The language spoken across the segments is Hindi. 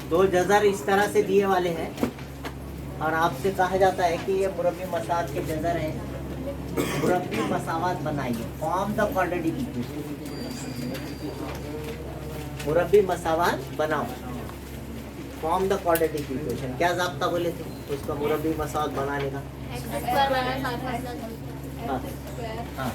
दो जज़र इस तरह से दिए वाले हैं और आपसे कहा जाता है कि ये मुरब्बी मसावत के जज़र हैं, मुरब्बी मसावत बनाइए, फॉर्म द क्वाड्रेटिक इक्वेशन, मुरब्बी मसावत बनाओ, फॉर्म द क्वाड्रेटिक इक्वेशन। क्या ज़ाब्ता बोले थे उसका मुरब्बी मसावत बनाने का? हाँ हाँ हाँ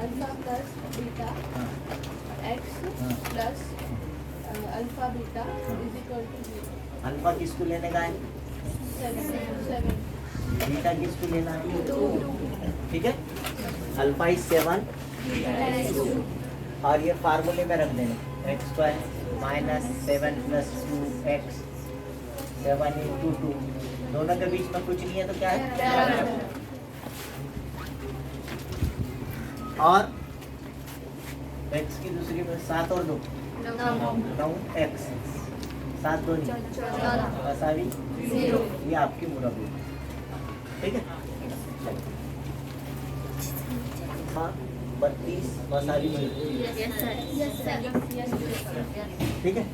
alpha plus beta x plus alpha beta is equal to 0। Alpha किसको लेने का है? 7। बीटा किसको लेना है? 2। ठीक है, अल्फा इज 7 और ये फार्मूले में रख देना x square minus 7 plus 2x 7 into 2, दोनों के बीच में कुछ नहीं है तो क्या है? और x की दूसरी में 7 और 2 9 x 7 2 बसावी 0, ये आपकी मुरब्बी। ठीक है, हाँ 32 बसावी 0। ठीक है,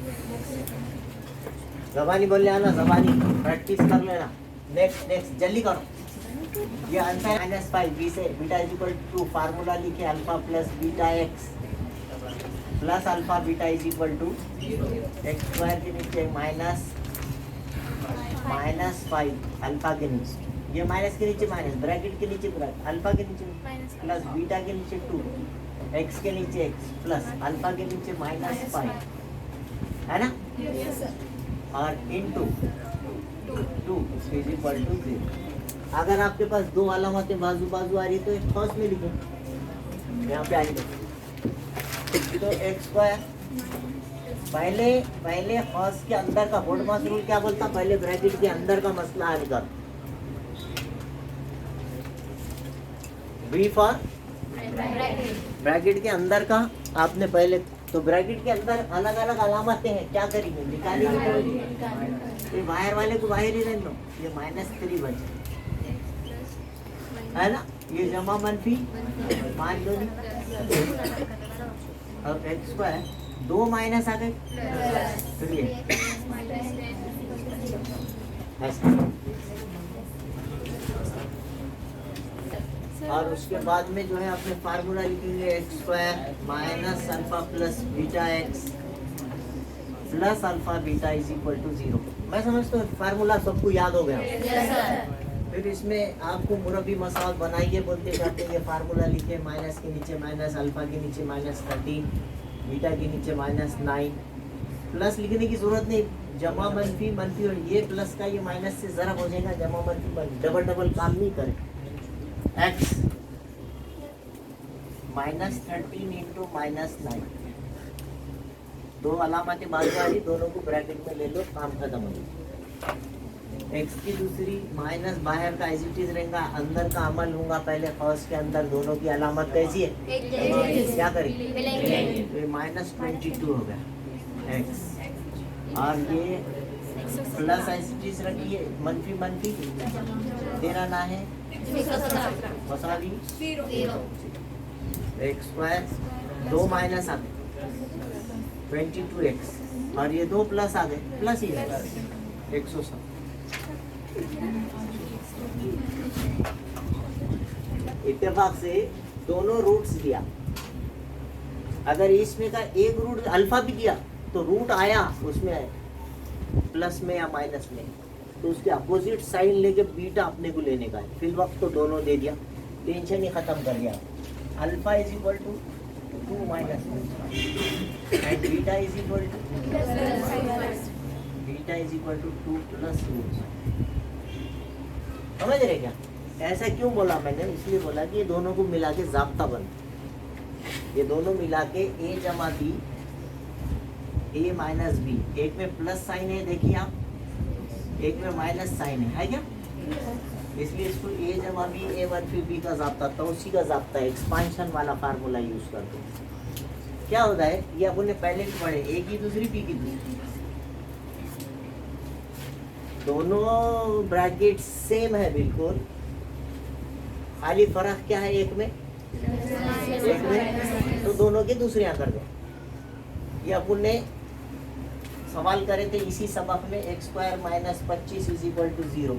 ज़बानी बोलने आना, ज़बानी प्रैक्टिस कर लेना। नेक्स्ट जल्दी करो। ये आंसर -5 बी से beta is equal to formula लिखे alpha plus beta x plus alpha beta is equal to x square के नीचे -5 अल्फा के नीचे, ये माइनस के नीचे माइनस, ब्रैकेट के नीचे ब्रैकेट, अल्फा के नीचे प्लस बीटा के नीचे 2, एक्स के नीचे एक्स प्लस अल्फा के नीचे -5, है ना? और इनटू 2 इज इक्वल टू 0। अगर आपके पास दो अलामतें बाजू बाजू आ रही तो एक फर्स्ट में लिखो, यहाँ पे आएंगे तो एक्स स्क्वायर पहले फर्स्ट के अंदर का बोर्ड मास रूल क्या बोलता? पहले ब्रैकेट के अंदर का मसला हल कर, बी फॉर ब्रैकेट के अंदर का आपने पहले, तो ब्रैकेट के अंदर अलग अलग अलामतें हैं, क्या करेंगे? निकालेंगे। ये बाहर वाले को बाहर ही रहने दो, ये -3 बचे, है ना? ये जमा मनफी मान लो नहीं। अब एक्स स्क्वायर 2 माइनस आ गए तो ये ऐसा, और उसके बाद में जो है अपने फार्मूला लिखेंगे x square minus alpha plus beta x plus alpha beta is equal to 0। मैं समझता हूँ फार्मूला सबको याद हो गया। फिर इसमें आपको मुरब्बी मसावत बनाइए बोलते जाते हैं, ये फार्मूला लिखे माइनस के नीचे माइनस, अल्फा के नीचे -13, बीटा के नीचे -9, प्लस लिखने की जरूरत नहीं, जमा मनफी मनफी, और ये प्लस का ये माइनस से ज़रा हो जाएगा, जमा मनफी डबल काम नहीं करे। एक्स -13 इंटू -9, दो अलामतें बाजू आ रही, दोनों को ब्रैकेट में ले लो, काम खत्म हो गया। एक्स की दूसरी माइनस बाहर का एज इट इज रहेगा, अंदर का अमल होगा, पहले फर्स्ट के अंदर दोनों की अलामत कैसी है? क्या करेंगे? तो ये -22 हो गया एक्स, और ये प्लस एज इट इज रखिए, मनफी देना ना है, मसावी एक्स स्क्वायर 2 माइनस आ गए 22x, और ये 2 प्लस आ गए, प्लस ही है 107। इत्तेफाक से दोनों रूट्स दिया, अगर इसमें का एक रूट अल्फा भी दिया तो रूट आया उसमें प्लस में या माइनस में, तो उसके अपोजिट साइन लेके बीटा अपने को लेने का है। फिल वक्त तो दोनों दे दिया, टेंशन ही खत्म कर दिया। Alpha is equal to 2 minus and beta is equal to 2 plus root. समझ रहे क्या? ऐसा क्यों बोला मैंने? इसलिए बोला कि ये दोनों को मिला के ज़ाब्ता बनता, ये दोनों मिला के a जमा b, a माइनस b, एक में प्लस साइन है देखिए आप, एक में माइनस साइन है क्या? इसलिए इसको a जमा b, a1 फिर b का ज़ाब्ता था, उसी का ज़ाब्ता है, एक्सपांशन वाला फार्मूला यूज़ करते हैं। क्या होता है, ये अपन ने पहले भी पढ़े, a की दूसरी b की दूसरी, दोनों ब्रैकेट सेम है बिल्कुल, खाली फर्क क्या है, एक में तो दोनों के दूसरे यहाँ कर दो, ये अपन ने सवाल करे थे इसी सबक में x square minus 25 is equal to 0।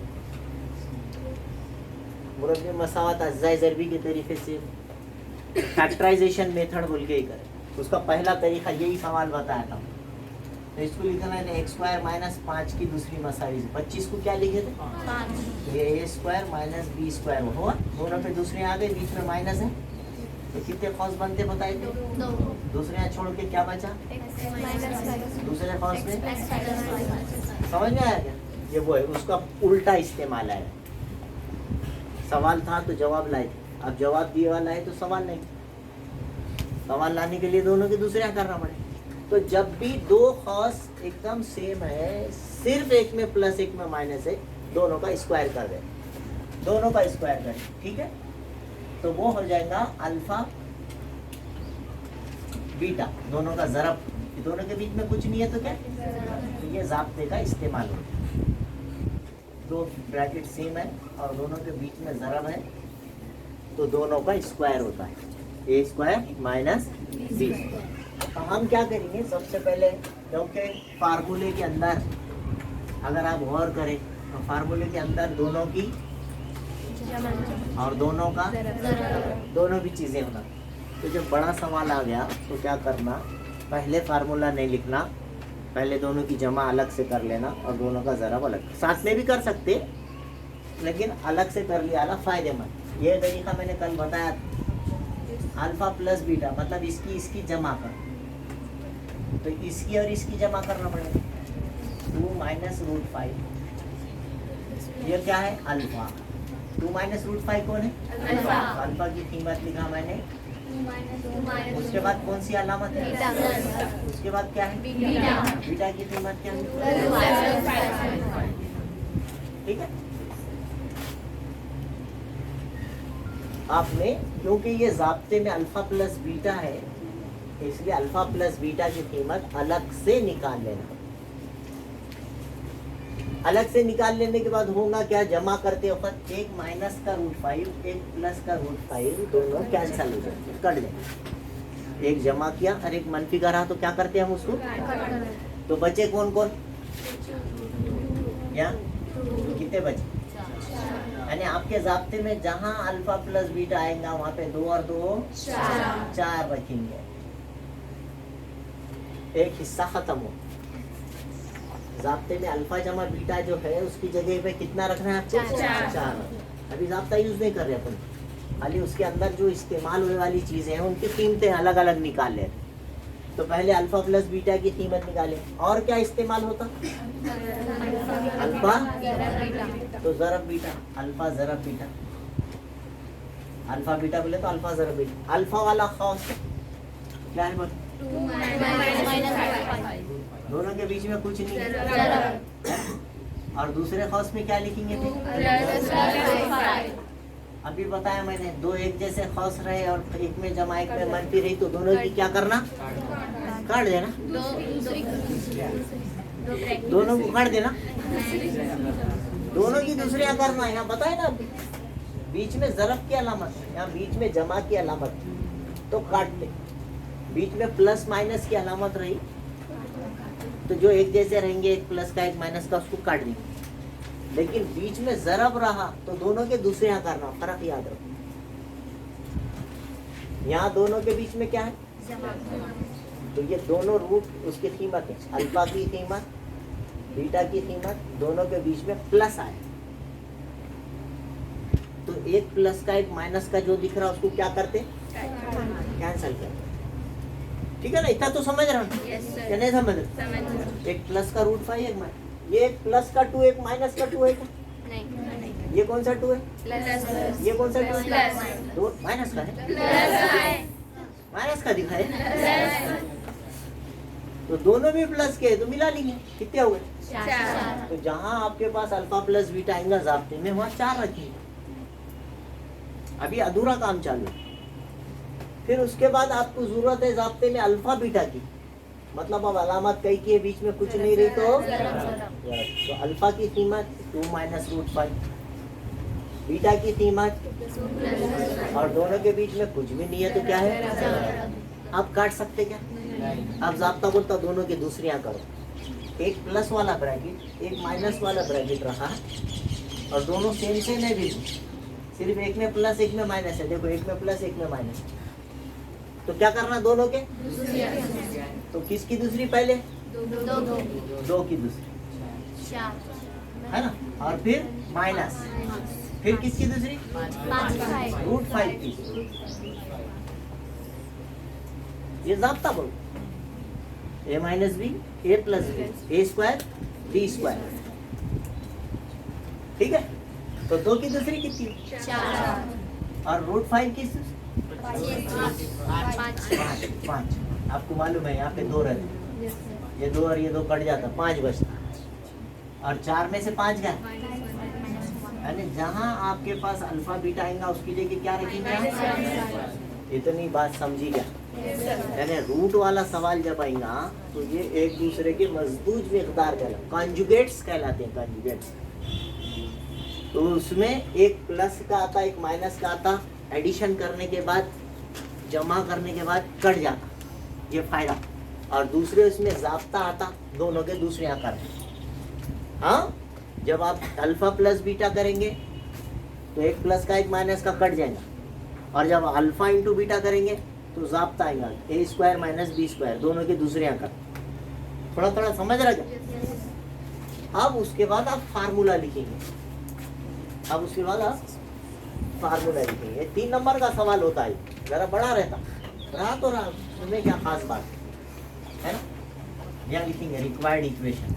मुरब्बी मसावत अज्जा ज़रबी के तरीके से फैक्टराइजेशन मेथड बोल के ही करें। उसका पहला तरीका यही सवाल बताया था। तो इसको लिखना है x स्क्वायर माइनस 5 की दूसरी मसावी से 25 को क्या लिखे थे 5। ये a square minus b square हुआ, दोनों पे दूसरे आ गए, बीच में माइनस है, तो कितने कॉस बनते बताए थे? दूसरे यहाँ छोड़ के क्या बचा? दूसरे कॉस में समझ में आया क्या? ये वो है, उसका उल्टा इस्तेमाल है। सवाल था तो जवाब लाए थे, अब जवाब दिए वाला है तो सवाल नहीं। सवाल लाने के लिए दोनों के दूसरे यहाँ करना पड़े। तो जब भी दो कॉस एकदम सेम है, सिर्फ एक में प्लस एक में माइनस है, दोनों का स्क्वायर कर दे, दोनों का स्क्वायर करें, ठीक है? तो वो हो जाएगा अल्फा बीटा, दोनों का ज़रब। दोनों के बीच में कुछ नहीं है तो क्या? तो ये ज़ाब्ते का इस्तेमाल होता है। दो ब्रैकेट सेम है और दोनों के बीच में ज़रब है, तो दोनों का स्क्वायर होता है, ए स्क्वायर माइनस बी। तो हम क्या करेंगे सबसे पहले, क्योंकि फार्मूले के अंदर अगर आप गौर करें तो फार्मूले के अंदर दोनों की और दोनों का दोनों भी चीज़ें होना। तो जब बड़ा सवाल आ गया तो क्या करना, पहले फार्मूला नहीं लिखना, पहले दोनों की जमा अलग से कर लेना और दोनों का ज़रब अलग। साथ में भी कर सकते, लेकिन अलग से कर लिया अलग फ़ायदेमंद। ये तरीका मैंने कल बताया, अल्फ़ा प्लस बीटा मतलब इसकी जमा कर, तो इसकी और इसकी जमा करना पड़ेगा। 2 माइनस रूट 5, ये क्या है? अल्फ़ा। 2 माइनस रूट 5 कौन है? अल्फ़ा। अल्फ़ा की कीमत लिखा मैंने, उसके बाद कौन सी अलामत है? उसके बाद क्या है? बीटा की कीमत क्या है? ठीक है। आपने, क्योंकि ये ज़ाब्ते में अल्फ़ा प्लस बीटा है, इसलिए अल्फ़ा प्लस बीटा की कीमत अलग से निकाल लेना। अलग से निकाल लेने के बाद होगा क्या, जमा करते वक्त एक माइनस का रूट 5 एक प्लस का रूट 5 दोनों कैंसिल हो जाएंगे, कट जाए। एक जमा किया और एक मनफी का रहा तो क्या करते हैं हम उसको, तो बचे कौन कौन? क्या कितने बचे? यानी आपके ज़ाब्ते में जहां अल्फा प्लस बीटा आएगा वहां पे 2 और 2 4 रखेंगे। एक हिस्सा खत्म हो। ज़ाब्ते में अल्फा जमा बीटा जो है उसकी जगह पे कितना रखना है आपको? 4। अभी ज़ाब्ता यूज नहीं कर रहे अपन, खाली उसके अंदर जो इस्तेमाल होने वाली चीजें हैं उनकी कीमतें अलग अलग निकाल ले। तो पहले अल्फा प्लस बीटा की कीमत निकाले, और क्या इस्तेमाल होता? अल्फा तो ज़रब बीटा, अल्फा ज़रब बीटा, अल्फा बीटा बोले तो अल्फा ज़रब बीटा। अल्फा वाला खौस क्या है बोल? दोनों के बीच में कुछ नहीं है, और दूसरे खौस में क्या लिखेंगे थे? अभी बताया मैंने, दो एक जैसे खौस रहे और एक में जमा एक में मनफी रही, तो दोनों की क्या करना? काट देना, दोनों को काट देना, दोनों की दूसरे यहाँ करना। यहाँ बताए ना, बीच में ज़रब की अलामत, यहाँ बीच में जमा की अलामत, तो काट दे। बीच में प्लस माइनस की अलामत रही तो जो एक जैसे रहेंगे, एक प्लस का एक माइनस का, उसको काट देंगे। लेकिन बीच में ज़रब रहा तो दोनों के दूसरे यहाँ करना, फर्क याद रखो। यहाँ दोनों के बीच में क्या है? तो ये दोनों रूट उसकी कीमत है, अल्फा की कीमत बीटा की कीमत, दोनों के बीच में प्लस आए तो एक प्लस का एक माइनस का जो दिख रहा है उसको क्या करते? कैंसिल करते। ठीक है ना? इतना तो समझ रहा हूँ या नहीं समझ रहे? एक प्लस का रूट 5 एक माइनस, ये एक प्लस का 2 एक माइनस का 2 है क्या? नहीं। ये कौन सा 2 है? प्लस। ये कौन सा 2 है? 2 माइनस का है, माइनस का दिखा है, तो दोनों भी प्लस के, तो मिला लेंगे, कितने हो गए? 4। तो जहां आपके पास अल्फा प्लस बीटा आएगा ज़ाब्ते में, वहां 4 रखिए। अभी अधूरा काम चालू है। फिर उसके बाद आपको जरूरत है ज़ाब्ते में अल्फा बीटा की, मतलब अब अलामत कई की है, बीच में कुछ नहीं रही तो अल्फा की कीमत 2 माइनस रूट 5, बीटा की कीमत, और दोनों के बीच में कुछ भी नहीं है तो क्या है? आप काट सकते क्या? अब जाब्ता बोलता दोनों की दूसरियां करो, एक प्लस वाला ब्रैकेट एक माइनस वाला ब्रैकेट रहा और दोनों सेम सेम है भी, सिर्फ एक में प्लस एक में माइनस है। देखो एक में प्लस एक में माइनस, तो क्या करना दोनों के, तो किसकी दूसरी पहले, दो की दूसरी है ना, और फिर माइनस, फिर किसकी दूसरी, √5 की। ये जाब्ता बोलो, a minus B A plus B A square B square, ठीक है। तो दो की दूसरी कितनी, और √5 की पाँच। आपको मालूम है यहाँ पे दो रहते, ये दो और ये दो कट जाता, 5 बचता, और 4 में से 5 गया, यानी जहाँ आपके पास अल्फा बीटा आएगा उसकी जगह क्या रखेंगे आप? इतनी बात समझी क्या? यानी रूट वाला सवाल जब आएगा तो ये एक दूसरे के मजबूत मिकदार कहलाते, कॉन्जुगेट्स कहलाते हैं, कॉन्जुगेट्स। तो उसमें एक प्लस का आता एक माइनस का आता, एडिशन करने के बाद जमा करने के बाद कट जाता, ये फायदा। और दूसरे उसमें जाब्ता आता दोनों के दूसरे आकार। हाँ, जब आप अल्फा प्लस बीटा करेंगे तो एक प्लस का एक माइनस का कट जाएगा, और जब अल्फा इंटू बीटा करेंगे तो जाब्ता आएगा ए स्क्वायर माइनस बी स्क्वायर, दोनों के दूसरे आकार। थोड़ा थोड़ा समझ रहा क्या? अब उसके बाद आप फार्मूला लिखेंगे, अब उसके बाद आप फार्मूला लिखेंगे। 3 नंबर का सवाल होता है, जरा बड़ा रहता रहा तो रहा, उसमें क्या खास बात है ना। यहाँ लिखेंगे रिक्वायर्ड इक्वेशन,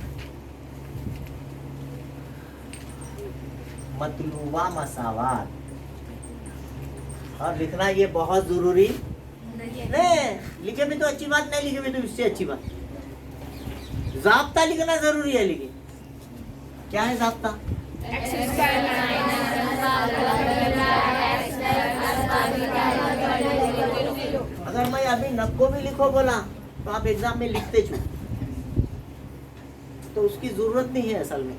मतलूबा मसावात, और लिखना ये बहुत जरूरी नहीं, लिखे भी तो अच्छी बात, नहीं लिखे भी तो इससे अच्छी बात। जाब्ता लिखना जरूरी है, लेकिन क्या है जाब्ता? अगर मैं अभी नको भी लिखो बोला तो आप एग्जाम में लिखते छो, तो उसकी जरूरत नहीं है असल में,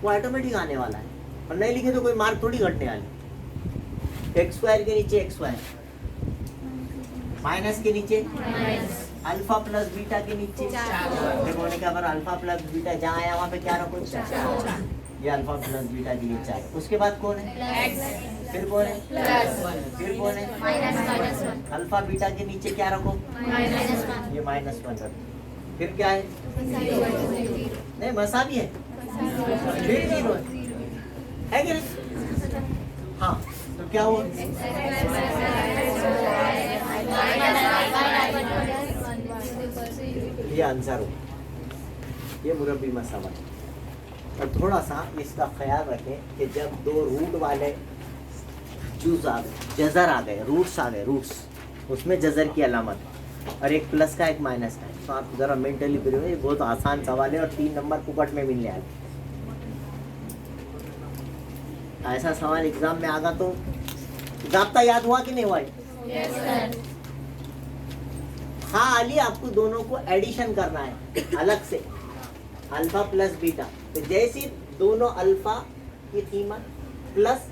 वो ऑटोमेटिक आने वाला है। और नहीं लिखे तो कोई मार्क थोड़ी घटने वाली। एक्स स्क्वायर के नीचे एक्स स्क्वायर, माइनस के नीचे अल्फा प्लस बीटा के नीचे, होने का अल्फा प्लस बीटा जहाँ आया वहाँ पे क्या रखो, ये अल्फा प्लस बीटा के लिए 4। उसके बाद कौन है, फिर कौन है, फिर कौन है, अल्फा बीटा के नीचे क्या रखो, ये -1 रखो। फिर क्या है, नहीं मसावी है, फिर 0 है कि नहीं? हाँ, तो क्या हुआ, ये आंसर हो, ये मुरब्बी मसावा। और थोड़ा सा इसका ख्याल रखें कि जब दो रूट वाले जूज आ गए, जजर आ गए, रूट्स आ गए, रूट्स, उसमें जजर की अलामत और एक प्लस का एक माइनस का है, तो आप जरा मेंटली प्रिपेयर हो। ये बहुत आसान सवाल है और 3 नंबर पुकट में मिलने आए। ऐसा सवाल एग्जाम में आगा तो जाब्ता याद हुआ कि नहीं हुआ? हाँ अली, आपको दोनों को एडिशन करना है अलग से, अल्फा प्लस बीटा। तो जैसे दोनों अल्फा की कीमत प्लस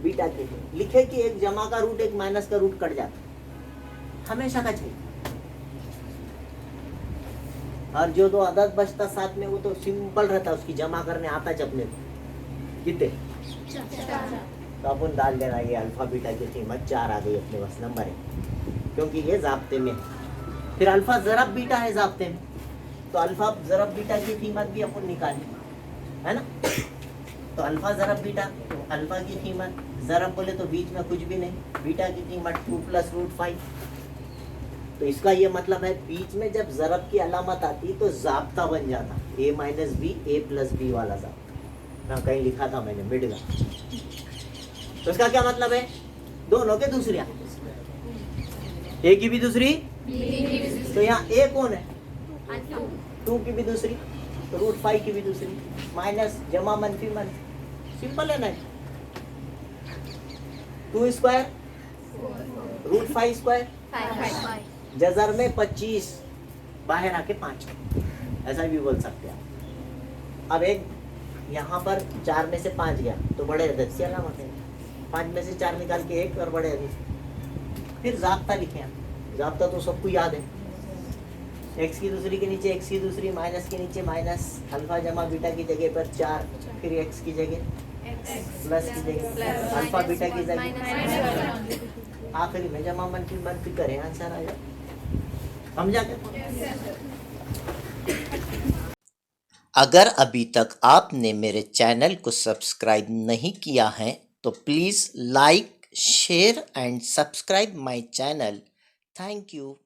बीटा की लिखे कि एक जमा का रूट एक माइनस का रूट कट जाता हमेशा का चाहिए, और जो दो अदद बचता साथ में वो तो सिंपल रहता, उसकी जमा करने आता जब कितने, तो अपन डाल देना ये अल्फा बीटा की कीमत 4 आ गई अपने पास, नंबर है, क्योंकि ये जाब्ते में है। फिर अल्फा ज़रब बीटा है जाब्ते में, तो अल्फा ज़रब बीटा की कीमत भी अपन निकाली है ना। तो अल्फा ज़रब बीटा, तो अल्फा की कीमत, ज़रब बोले तो बीच में कुछ भी नहीं, बीटा की कीमत 2 + √5। तो इसका ये मतलब है बीच में जब ज़रब की अलामत आती तो जाब्ता बन जाता a - b a + b वाला जाब्ता ना, कहीं लिखा था मैंने मिड का। तो इसका क्या मतलब है, दोनों के दूसरियां, a की भी दूसरी, तो यहाँ a कौन है, 2 की भी दूसरी, तो √5 की भी दूसरी, माइनस जमा मनफी मनफी, सिंपल है ना। 2 स्क्वायर √5 स्क्वायर, जजर में 25 बाहर आके 5, ऐसा भी बोल सकते हैं। अब एक यहाँ पर 4 में से 5 गया तो बड़े अदद से अलामत है, 5 में से 4 निकाल के 1 और बड़े अदद। फिर जाब्ता लिखे, जाब्ता तो सबको याद है, एक्स की दूसरी के नीचे एक्स की दूसरी, माइनस के नीचे माइनस, अल्फा जमा बीटा की जगह पर 4, फिर एक्स की जगह प्लस की जगह अल्फा बीटा की जगह आखिरी में जमा मनफी करें, आंसर आ जाए। समझा क्या? अगर अभी तक आपने मेरे चैनल को सब्सक्राइब नहीं किया है तो please like, share and subscribe my channel. Thank you.